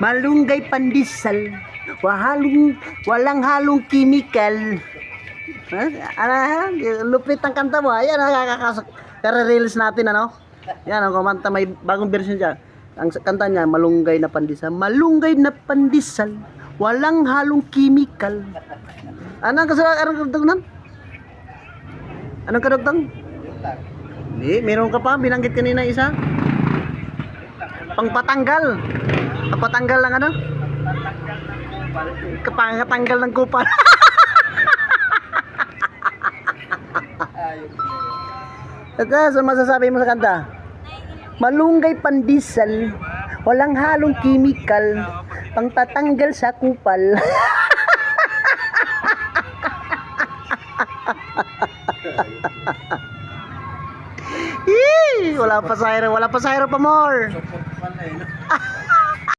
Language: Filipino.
Malunggay pandesal. Walang halong chemical. Lupit ang kanta mo. Ayan, kare-reels natin, ano? Yan, ang kumanta, may bagong version dyan. Ang kanta niya, malunggay na pandesal. Malunggay na pandesal. Walang halong chemical. Anong kadugtong nun? Anong kadugtong? Hindi, meron ka pa. Binanggit kanina isa. Pangpatanggal. Pangpatanggal lang ano? Pangpatanggal ng kupal. Ito, so masasabi mo sa kanta? Malunggay pandesal, walang halong chemical, pangtatanggal sa kupal. Wala pa sayro pa more.